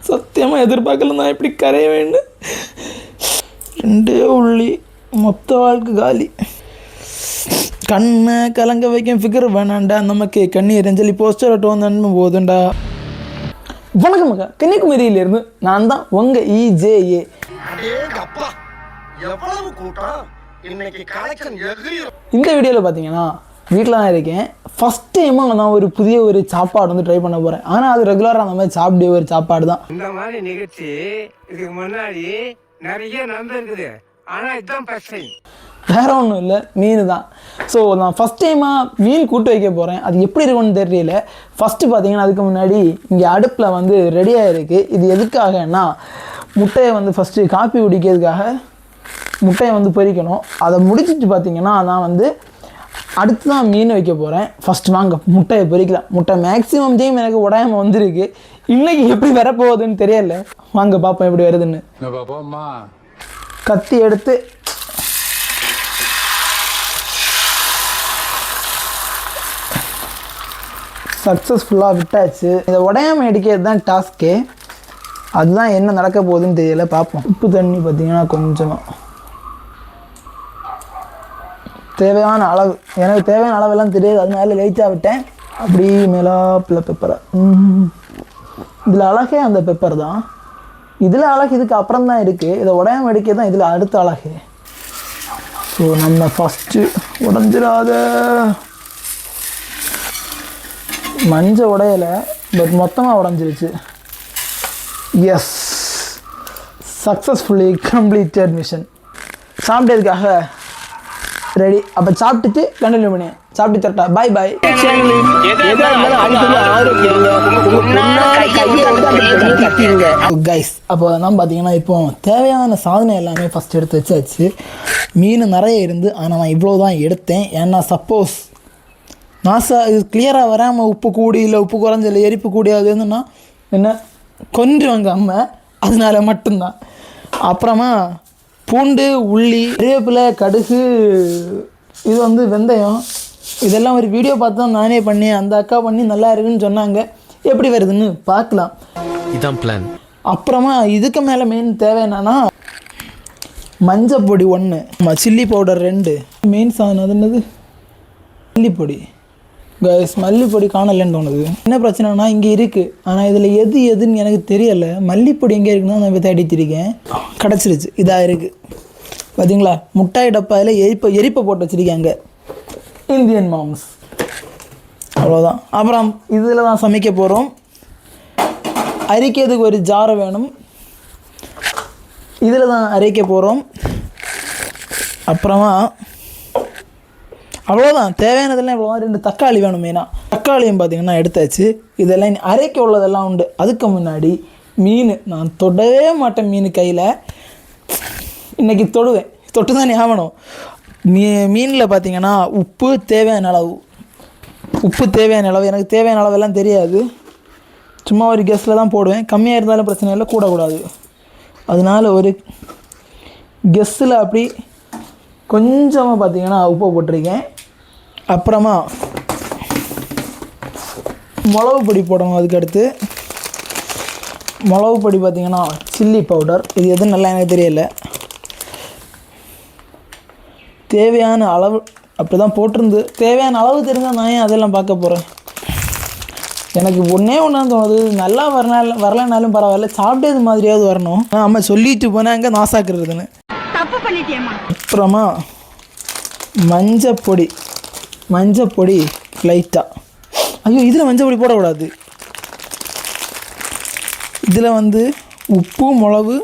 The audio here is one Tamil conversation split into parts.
சத்தியமாக எதிர்பார்க்கல நான் இப்படி கரைய வேண்டும். 2 உள்ளி மொத்த வாழ்க்கை காலி. கண்ணை கலங்க வைக்கும் ஃபிகர் வேணாண்டா நமக்கு கண்ணீர் அஞ்சலி போஸ்டர் ஆட்டோ வந்தன்னு போதுண்டா. வணக்கம் மக்கா, கன்னியாகுமரியிலிருந்து நான் தான் உங்கள் EJA. இந்த வீடியோவில் பார்த்தீங்கன்னா வீட்டில் தான் இருக்கேன். ஃபஸ்ட் டைமாக நான் ஒரு புதிய சாப்பாடு வந்து ட்ரை பண்ண போகிறேன். ஆனால் அது ரெகுலராக அந்த மாதிரி சாப்பிட ஒரு சாப்பாடு தான். இந்த மாதிரி நிகழ்ச்சி இதுக்கு முன்னாடி நிறைய நடந்திருக்குது, ஆனால் இதுதான் பிரச்சனை. வேற ஒன்றும் இல்லை, மீன் தான். ஸோ நான் ஃபஸ்ட் டைமாக மீன் கூட்டு வைக்க போகிறேன். அது எப்படி இருக்குன்னு தெரியல. ஃபஸ்ட்டு பார்த்தீங்கன்னா அதுக்கு முன்னாடி இங்கே அடுப்பில் வந்து ரெடியாக இருக்குது. இது எதுக்காகன்னா முட்டையை வந்து ஃபஸ்ட்டு காப்பி குடிக்கிறதுக்காக முட்டையை வந்து பொரிக்கணும். அதை முடிச்சுட்டு பார்த்தீங்கன்னா நான் வந்து அடுத்து தான் மீன் வைக்க போகிறேன். ஃபஸ்ட்டு வாங்க முட்டையை பொரிக்கலாம். முட்டை மேக்ஸிமம் டைம் எனக்கு உடையாமல் வந்திருக்கு. இன்றைக்கி எப்படி வரப்போகுதுன்னு தெரியல. வாங்க பார்ப்போம் எப்படி வருதுன்னு. கத்தி எடுத்து சக்ஸஸ்ஃபுல்லாக விட்டாச்சு. இதை உடையாமல் எடுக்கிறது தான் டாஸ்க்கு. அதுதான் என்ன நடக்க போகுதுன்னு தெரியல, பார்ப்போம். உப்பு தண்ணி பார்த்திங்கன்னா கொஞ்சமாக தேவையான அளவு, எனக்கு தேவையான அளவெல்லாம் தெரியாது, அதனால லைட்டாக விட்டேன். அப்படி மேலாப்பில் பெப்பரை. இதில் அழகே அந்த பெப்பர் தான். இதில் அழகு இதுக்கு அப்புறம் தான் இருக்குது. இதை உடையாமல் எடுக்க தான் இதில் அடுத்த அழகு. ஸோ நம்ம ஃபஸ்ட்டு உடஞ்சிடாத மஞ்சள் உடையலை, பட் மொத்தமாக உடஞ்சிருச்சு. Yes, successfully completed mission. சாப்பிட்டதுக்காக ரெடி. அப்போ சாப்பிட்டுட்டு கண்டினியூ பண்ணி சாப்பிட்டு தரட்டா. பாய் பாய். கைஸ், அப்போ தான் பார்த்தீங்கன்னா இப்போ தேவையான சாதனை எல்லாமே ஃபஸ்ட் எடுத்து வச்சாச்சு. மீன் நிறைய இருந்து, ஆனால் நான் இவ்வளோ தான் எடுத்தேன். ஏன்னா சப்போஸ் இது கிளியராக வராமல் உப்பு கூடி இல்லை உப்பு குறைஞ்ச இல்லை எரிப்பு கூடி அது வந்துன்னா என்ன கொஞ்சம் அம்மா, அதனால மட்டும்தான். அப்புறமா பூண்டு, உள்ளி, கருவேப்பிலை, கடுகு, இது வந்து வெந்தயம், இதெல்லாம் ஒரு வீடியோ பார்த்து தான் நானே பண்ணி அந்த அக்கா பண்ணி நல்லா இருக்குன்னு சொன்னாங்க. எப்படி வருதுன்னு பார்க்கலாம். இதான் பிளான். அப்புறமா இதுக்கு மேலே மெயின் தேவை என்னன்னா மஞ்சள் பொடி 1, சில்லி பவுடர் 2, மெயின் சாதனம் அது என்னது மல்லிப்பொடி. கைஸ், மல்லிப்பொடி காணலன்னு தோணுது. என்ன பிரச்சனைனா இங்கே இருக்குது, ஆனால் இதில் எதுன்னு எனக்கு தெரியலை. மல்லிப்பொடி எங்கே இருக்குன்னா நான் இப்போ தேடித்திருக்கேன். கிடச்சிருச்சு, இதாக இருக்குது பார்த்தீங்களா. முட்டாய் டப்பாயில் எரிப்பை போட்டு வச்சுருக்காங்க. Indian moms. அவ்வளோதான். அப்புறம் இதில் தான் சமைக்க போகிறோம். அரிக்கிறதுக்கு ஒரு ஜாரை வேணும், இதில் தான் அரைக்க போகிறோம். அப்புறமா அவ்வளோதான், தேவையானதெல்லாம் இவ்வளோ. 2 தக்காளி வேணும். மெயினாக தக்காளியும் பார்த்திங்கன்னா எடுத்தாச்சு. இதெல்லாம் அரைக்க உள்ளதெல்லாம் உண்டு. அதுக்கு முன்னாடி மீன் நான் தொடவே மாட்டேன். மீன் கையில் இன்றைக்கி தொடுவேன், தொட்டு தான் ஞாபகம். மீனில் பார்த்திங்கன்னா உப்பு தேவையான அளவு, எனக்கு தேவையான அளவெல்லாம் தெரியாது. சும்மா ஒரு கெஸ்ஸில் தான் போடுவேன். கம்மியாக இருந்தாலும் பிரச்சனை இல்லை, கூடக்கூடாது. அதனால் ஒரு கெஸ்ஸில் அப்படி கொஞ்சமாக பார்த்திங்கன்னா உப்பு போட்டிருக்கேன். அப்புறமா மிளகு பொடி போடணும். அதுக்கடுத்து மிளகு பொடி பார்த்திங்கன்னா சில்லி பவுடர், இது எதுவும் நல்லா எனக்கு தெரியல. தேவையான அளவு அப்படி தான் போட்டிருந்து. தேவையான அளவு தெரிஞ்சால் நான் ஏன் அதெல்லாம் பார்க்க போகிறேன். எனக்கு ஒன்றே தோணுது, நல்லா வரலனாலும் பரவாயில்ல, சாப்பிட்டது மாதிரியாவது வரணும். அம்மா சொல்லிட்டு போனாங்க நாசாக்குறதுன்னு. அப்புறமா மஞ்சள் பொடி லைட்டாக. ஐயோ, இதில் மஞ்சள் பொடி போடக்கூடாது. இதில் வந்து உப்பு, மிளகு,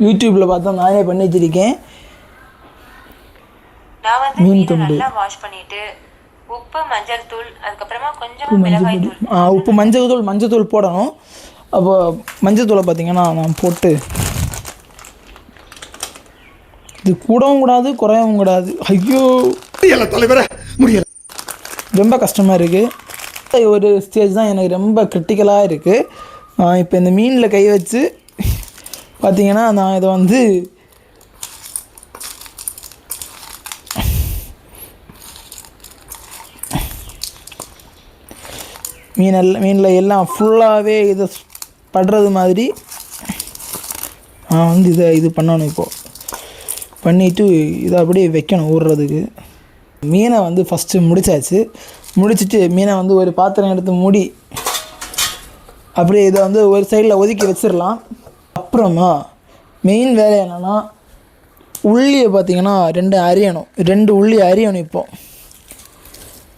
யூடியூப்பில் பார்த்தா நானே பண்ணி வச்சிருக்கேன். மீன் துண்டு, வாஷ் பண்ணிட்டு உப்பு, மஞ்சள் தூள், அதுக்கப்புறமா கொஞ்சம் மிளகாய் தூள். உப்பு, மஞ்சள் தூள் போடணும். அப்போ மஞ்சள் தூளை பார்த்தீங்கன்னா நான் போட்டு, இது கூடவும் கூடாது குறையவும் கூடாது. ஐயோ தலைவரே, முடியல, ரொம்ப கஷ்டமாக இருக்குது. ஒரு ஸ்டேஜ் தான் எனக்கு ரொம்ப கிரிட்டிக்கலாக இருக்குது. இப்போ இந்த மீனில் கை வச்சு பார்த்தீங்கன்னா நான் இதை வந்து மீனில் எல்லாம் ஃபுல்லாகவே இதை படுறது மாதிரி நான் வந்து இது பண்ணணும். இப்போது பண்ணிவிட்டு இதை அப்படியே வைக்கணும் ஊறுறதுக்கு. மீனை வந்து ஃபஸ்ட்டு முடிச்சுட்டு மீனை வந்து ஒரு பாத்திரம் எடுத்து மூடி அப்படியே இதை வந்து ஒரு சைடில் ஒதுக்கி வச்சிடலாம். அப்புறமா மெயின் வேலை என்னென்னா உள்ளியை பார்த்திங்கன்னா 2 உள்ளி அரியணும். இப்போது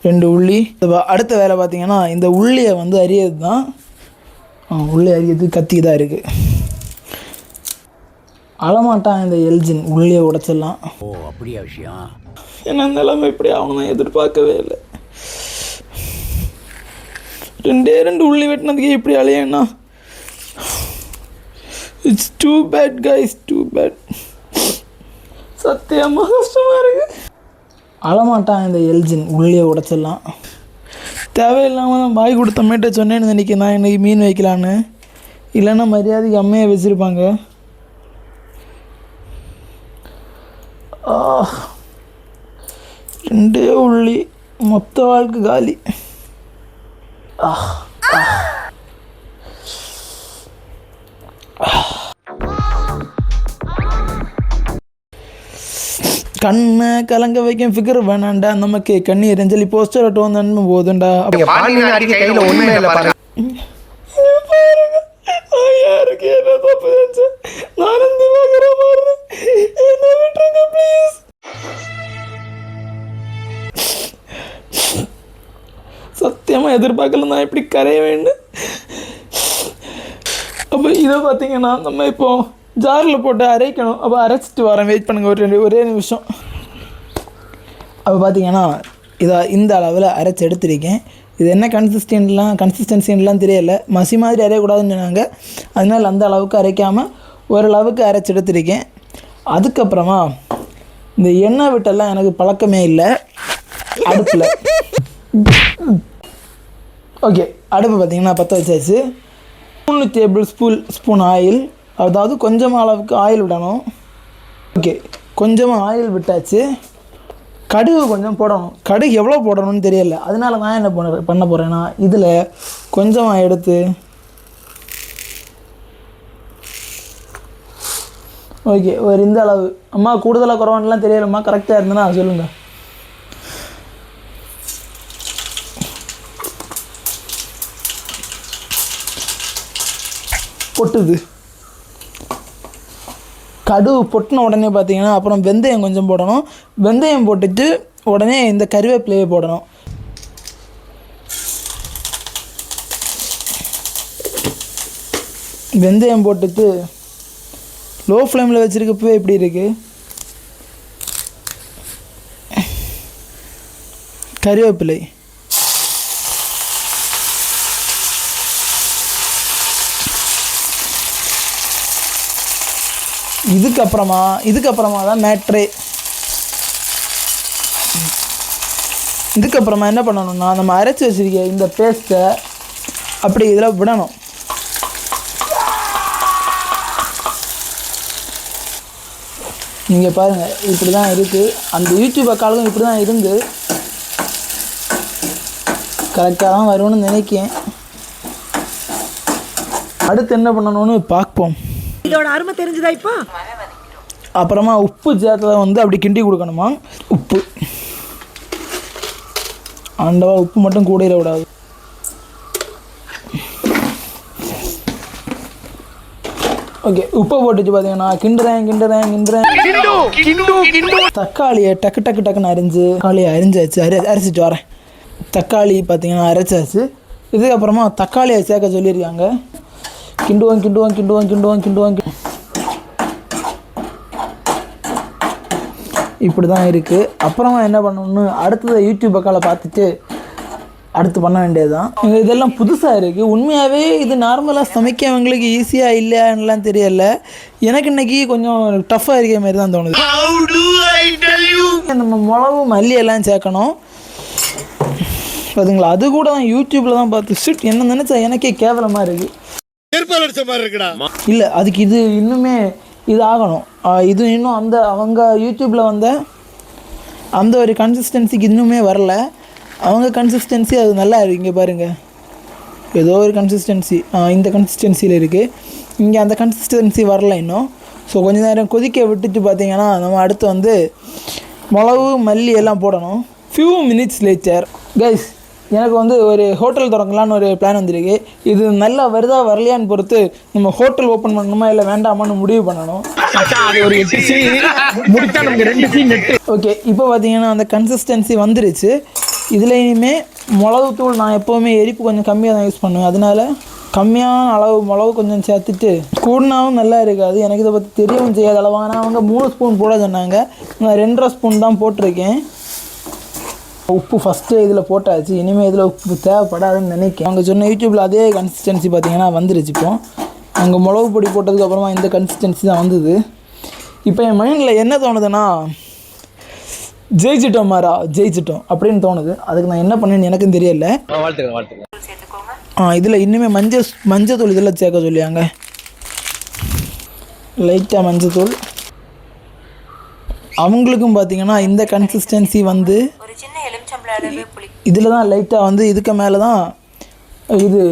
2 உள்ளி. அடுத்த வேலை பார்த்திங்கன்னா இந்த உள்ளியை வந்து அரியது தான். உள்ளி அரியது கத்தி தான் இருக்குது. அழமாட்டான் இந்த எல்ஜின். உள்ளியை உடைச்சிடலாம். ஓ அப்படியா விஷயம்? என்ன நிலைமை இப்படி ஆகணும் எதிர்பார்க்கவே இல்லை. 2 உள்ளி வெட்டினதுக்கு இப்படி அலையண்ணா. It's too bad guys, too bad. சத்தியமாக கஷ்டமாக இருக்கு. அழமாட்டான் இந்த எல்ஜின். உள்ளியை உடைச்சிடலாம். தேவையில்லாமல் தான் பாய் கொடுத்த மேட்டை சொன்னேன்னு நினைக்கிறேன் நான் இன்றைக்கி மீன் வைக்கலான்னு. இல்லைன்னா மரியாதைக்கு அம்மையை வச்சுருப்பாங்க. 2 உள்ளி மொத்த வாழ்க்கை காலி. கண்ணை கலங்க வைக்கும் ஃபிகர் வேணாண்டா நமக்கு கண்ணீர் அஞ்சலி போஸ்டர் அட்டு வந்து போதுண்டா. யாருக்கு என்ன தப்பு நானும் திவாகரா மாறுறேன். என்ன விட்டுருங்க ப்ளீஸ். சத்தியமாக எதிர்பார்க்கல நான் இப்படி கரைய வேண்டும். அப்போ இதை பார்த்தீங்கன்னா நம்ம இப்போது ஜாரில் போட்டு அரைக்கணும். அப்போ அரைச்சிட்டு வரேன், வெயிட் பண்ணுங்கள் ஒரே நிமிஷம். அப்போ பார்த்தீங்கன்னா இந்த அளவில் அரைச்சி எடுத்திருக்கேன். இது என்ன கன்சிஸ்டன்சின்லாம் தெரியலை. மசி மாதிரி அரையக்கூடாதுன்னு சொன்னாங்க. அதனால் அந்த அளவுக்கு அரைக்காமல் ஓரளவுக்கு அரைச்சி எடுத்திருக்கேன். அதுக்கப்புறமா இந்த எண்ணெய் விட்டெல்லாம் எனக்கு பழக்கமே இல்லை அடுப்பில். ஓகே, அடுப்பு பார்த்திங்கன்னா பற்ற வச்சாச்சு. 3 டேபிள் ஸ்பூன் ஆயில், அதாவது கொஞ்சமாக அளவுக்கு ஆயில் விடணும். ஓகே, கொஞ்சமாக ஆயில் விட்டாச்சு. கடுகு கொஞ்சம் போடணும். கடுகு எவ்வளோ போடணும்னு தெரியல. அதனால நான் என்ன பண்ண போகிறேன்னா இதில் கொஞ்சமாக எடுத்து ஓகே ஒரு இந்த அளவு. அம்மா கூடுதலாக குறவானலாம் தெரியலம்மா, கரெக்டாக இருந்தேன்னா சொல்லுங்கள். பொட்டுது. கடுகு பொட்டின உடனே பார்த்தீங்கன்னா அப்புறம் வெந்தயம் கொஞ்சம் போடணும். வெந்தயம் போட்டுட்டு உடனே இந்த கருவேப்பிலையை போடணும். வெந்தயம் போட்டுட்டு லோ ஃப்ளேமில் வச்சுருக்கப்பவே எப்படி இருக்குது. கருவேப்பிலை, இதுக்கப்புறமா தான் மேட்ரே. இதுக்கப்புறமா என்ன பண்ணணும்னா நம்ம அரைச்சி வச்சுருக்க இந்த பேஸ்ட்டை அப்படி இதில் விடணும். நீங்கள் பாருங்கள், இப்படி தான் இருக்குது. அந்த யூடியூப் அக்காலும் இப்படி தான் இருந்து கரெக்டாக தான் வரும்னு நினைக்கிறேன். அடுத்து என்ன பண்ணணும்னு பார்ப்போம். இதோட அருமை தெரிஞ்சுதா இப்போ? அப்புறமா உப்பு சேர்த்ததை வந்து அப்படி கிண்டி கொடுக்கணுமா. உப்பு ஆண்டவா, உப்பு மட்டும் கூடிடக்கூடாது. ஓகே, உப்பை போட்டுச்சு பார்த்தீங்கன்னா கிண்டுறேன். தக்காளியை டக்குன்னு அரிஞ்சாச்சு. அரைச்சிட்டு வரேன். தக்காளி பார்த்தீங்கன்னா அரைச்சாச்சு. இதுக்கப்புறமா தக்காளியை சேர்க்க சொல்லியிருக்காங்க. கிண்டுவோம். இப்படி தான் இருக்குது. அப்புறமா என்ன பண்ணணும்னு அடுத்தது யூடியூப் பக்கால பார்த்துட்டு அடுத்து பண்ண வேண்டியது தான். இதெல்லாம் புதுசாக இருக்குது. உண்மையாகவே இது நார்மலாக சமைக்கவங்களுக்கு ஈஸியாக இல்லையான்னுலாம் தெரியல. எனக்கு இன்றைக்கி கொஞ்சம் டஃப்பாக இருக்கிற மாதிரி தான் தோணுது. நம்ம மிளகு மல்லியெல்லாம் சேர்க்கணும் அதுங்களா. அது கூட தான் யூடியூப்பில் தான் பார்த்து என்ன நினச்சா எனக்கே கேவலமாக இருக்குது. இல்லை, அதுக்கு இது இன்னுமே இது ஆகணும். இது இன்னும் அவங்க யூடியூப்பில் வந்த அந்த ஒரு கன்சிஸ்டன்சிக்கு இன்னுமே வரல. அவங்க கன்சிஸ்டன்சி அது நல்லா இருக்குது. இங்கே பாருங்கள், ஏதோ ஒரு கன்சிஸ்டன்சி இந்த கன்சிஸ்டன்சியில் இருக்குது. இங்கே அந்த கன்சிஸ்டன்சி வரல இன்னும். ஸோ கொஞ்ச நேரம் கொதிக்க விட்டுட்டு பார்த்திங்கன்னா நம்ம அடுத்து வந்து மிளகு மல்லி எல்லாம் போடணும். ஃபியூ மினிட்ஸ் லேட்டர் கைஸ் எனக்கு வந்து ஒரு ஹோட்டல் திறக்கலான்னு ஒரு பிளான் வந்திருக்கு. இது நல்லா வருதா வரலையான்னு பொறுத்து நம்ம ஹோட்டல் ஓப்பன் பண்ணணுமா இல்லை வேண்டாமான்னு முடிவு பண்ணணும். ஓகே, இப்போ பார்த்தீங்கன்னா அந்த கன்சிஸ்டன்சி வந்துருச்சு. இதில் இனிமேல் மிளகுத்தூள் நான் எப்போவுமே எரிப்பு கொஞ்சம் கம்மியாக தான் யூஸ் பண்ணுவேன். அதனால கம்மியான அளவு மிளகு கொஞ்சம் சேர்த்துட்டு கூடினாவும் நல்லா இருக்காது. எனக்கு இதை பற்றி தெரியவும் செய்யாத அளவான அவங்க 3 ஸ்பூன் போட சொன்னாங்க. நான் 2.5 ஸ்பூன் தான் போட்டிருக்கேன். உப்பு ஃபஸ்ட்டு இதில் போட்டாச்சு. இனிமேல் இதில் உப்பு தேவைப்படாதுன்னு நினைக்கிறேன். அவங்க சொன்ன யூடியூப்பில் அதே கன்சிஸ்டன்சி பார்த்திங்கன்னா வந்துருச்சு. இப்போ அங்கே மிளகு பொடி போட்டதுக்கப்புறமா இந்த கன்சிஸ்டன்சி தான் வந்தது. இப்போ என் மைண்டில் என்ன தோணுதுன்னா ஜெயிச்சிட்டோம் அப்படின்னு தோணுது. அதுக்கு நான் என்ன பண்ணேன்னு எனக்கும் தெரியல. இதில் இன்னுமே மஞ்சத்தூள் இதெல்லாம் சேர்க்க சொல்லியாங்க. லைட்டாக மஞ்சத்தூள். அவங்களுக்கும் பார்த்தீங்கன்னா இந்த கன்சிஸ்டன்சி வந்து இதில் தான் லைட்டாக வந்து இதுக்கு மேலே தான் இது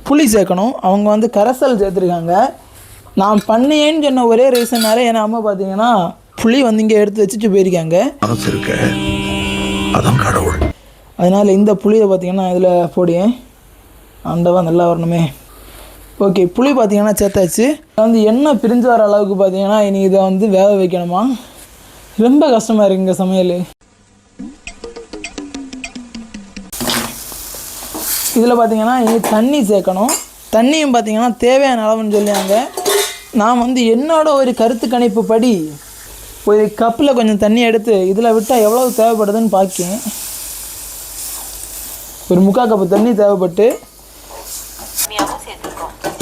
புளி சேர்க்கணும். அவங்க வந்து கரைசல் சேர்த்துருக்காங்க. நான் பண்ணேன்னு சொன்ன ஒரே ரீசன்னால என் அம்மா பார்த்தீங்கன்னா புளி வந்து இங்கே எடுத்து வச்சுட்டு போயிருக்காங்க. அதனால் இந்த புளியை பார்த்தீங்கன்னா இதில் போடியேன். ஆண்டவா நல்லா வரணுமே. ஓகே, புளி பார்த்தீங்கன்னா சேர்த்தாச்சு. வந்து எண்ணெய் பிரிஞ்சு வர அளவுக்கு பார்த்தீங்கன்னா இனி இதை வந்து வேக வைக்கணுமா. ரொம்ப கஷ்டமாக இருக்குங்க சமையல். இதில் பார்த்தீங்கன்னா இனி தண்ணி சேர்க்கணும். தண்ணியும் பார்த்தீங்கன்னா தேவையான அளவுன்னு சொல்லியாங்க. நான் வந்து என்னோட ஒரு கருத்து கணிப்பு படி ஒரு கப்பில் கொஞ்சம் தண்ணி எடுத்து இதில் விட்டால் எவ்வளோ தேவைப்படுதுன்னு பார்க்கேன். ஒரு 3/4 கப்பு தண்ணி தேவைப்பட்டு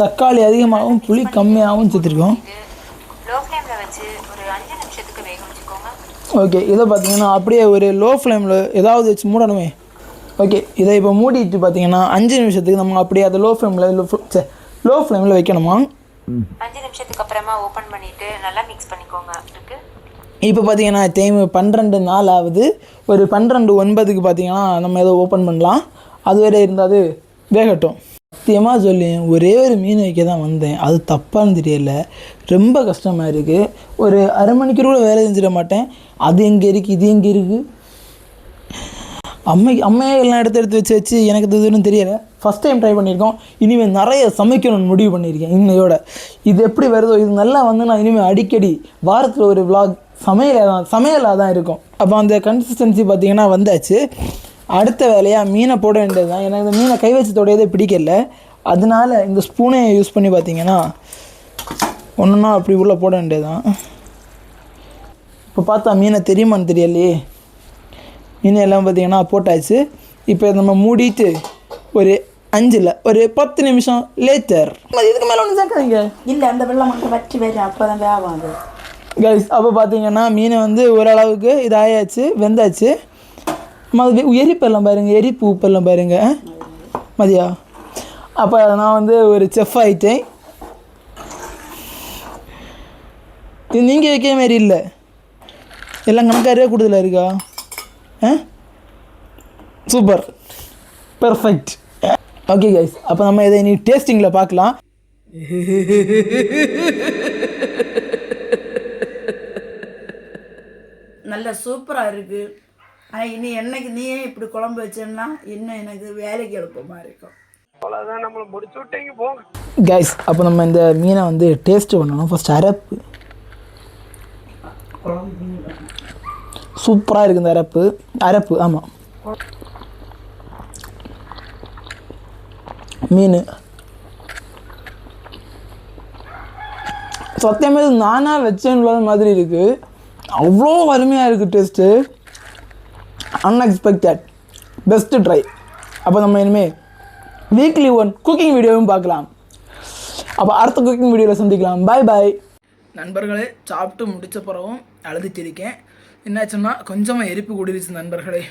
தக்காளி அதிகமாகவும் புளி கம்மியாகவும் சேர்த்துருக்கோம். ஓகே, இதை பார்த்தீங்கன்னா அப்படியே ஒரு லோ ஃப்ளேமில் ஏதாவது வச்சு மூடணுமே. ஓகே, இதை இப்போ மூடிட்டு பார்த்தீங்கன்னா 5 நிமிஷத்துக்கு நம்ம அப்படியே அதை லோ ஃப்ளேமில் வைக்கணுமா. 5 நிமிஷத்துக்கு அப்புறமா ஓப்பன் பண்ணிவிட்டு நல்லா மிக்ஸ் பண்ணிக்கோங்க. இப்போ பார்த்தீங்கன்னா டைம் 12:04 ஆகுது. ஒரு 12:09க்கு பார்த்தீங்கன்னா நம்ம ஏதோ ஓப்பன் பண்ணலாம். அது வரை இருந்தால் வேகட்டும். சத்தியமாக சொல்லி ஒரே ஒரு மீன் வைக்க தான் வந்தேன். அது தப்பான்னு தெரியல, ரொம்ப கஷ்டமாக இருக்குது. ஒரு அரை மணிக்கு கூட வேலை செஞ்சிட மாட்டேன். அது எங்கே இருக்குது, இது எங்கே இருக்குது. அம்மையே எல்லாம் எடுத்து வச்சு எனக்கு இதுன்னு தெரியலை. ஃபஸ்ட் டைம் ட்ரை பண்ணியிருக்கோம். இனிமேல் நிறைய சமைக்கணும்னு முடிவு பண்ணியிருக்கேன். இன்னையோட இது எப்படி வருதோ இது நல்லா வந்து நான் இனிமேல் அடிக்கடி வாரத்தில் ஒரு விளாக் சமையலாக தான் இருக்கும். அப்போ அந்த கன்சிஸ்டன்சி பார்த்திங்கன்னா வந்தாச்சு. அடுத்த வேலையாக மீனை போட வேண்டியது தான். எனக்கு இந்த மீனை கை வச்சு தொடையதே பிடிக்கல. அதனால இந்த ஸ்பூனை யூஸ் பண்ணி பார்த்திங்கன்னா ஒன்றுன்னா அப்படி உள்ளே போட வேண்டியது தான். இப்போ பார்த்தா மீனை தெரியுமான்னு தெரியலையே. மீன் எல்லாம் பார்த்திங்கன்னா போட்டாச்சு. இப்போ நம்ம மூடிட்டு ஒரு 10 நிமிஷம் லேட்டர். இதுக்கு மேலே ஒன்று சேர்க்காதீங்க. இல்லை, அந்த வெள்ளம் மட்டும் வச்சு வேறு அப்போ தான் வேவாது கைஸ். அப்போ பார்த்தீங்கன்னா மீனை வந்து ஓரளவுக்கு இதாயாச்சு, வெந்தாச்சு. எரிப்பெல்லாம் பாருங்கள், எரிப்பு உப்பெல்லாம் பாருங்கள் மதியா. அப்போ நான் வந்து ஒரு செஃப் ஆகிட்டேன். இது நீங்கள் வைக்கிற மாரி இல்லை, எல்லாம் கணக்காரியாக கூடுதலாக இருக்கா. Super, perfect. ஓகே கைஸ், அப்போ நம்ம இதை இனி டேஸ்டிங்கில் பார்க்கலாம். நல்ல சூப்பராக இருக்குது. ஆனால் இனி என்னைக்கு நீயே இப்படி குழம்பு வச்சேன்னா இன்னும் எனக்கு வேலைக்கு எழுப்பமாக இருக்கும். அவ்வளோதான், நம்மளை முடிச்சு விட்டீங்க போங்க கைஸ். அப்போ நம்ம இந்த மீனை வந்து டேஸ்ட்டு பண்ணணும். ஃபஸ்ட் சூப்பராக இருக்குது இந்த அரப்பு. ஆமாம், மீன் சத்தியமே நானாக வச்சேன்னு மாதிரி இருக்குது. அவ்வளோ அருமையாக இருக்குது டேஸ்ட்டு. Unexpected, best try. அப்போ நம்ம இனிமேல் வீக்லி 1 குக்கிங் வீடியோவும் பார்க்கலாம். அப்போ அடுத்த குக்கிங் வீடியோவில் சந்திக்கலாம். பாய் நண்பர்களே. சாப்பிட்டு முடித்த பிறகும் அழுதுட்டு இருக்கேன். என்னாச்சுன்னா கொஞ்சமாக எரிப்பு கூடிருச்சு நண்பர்களே.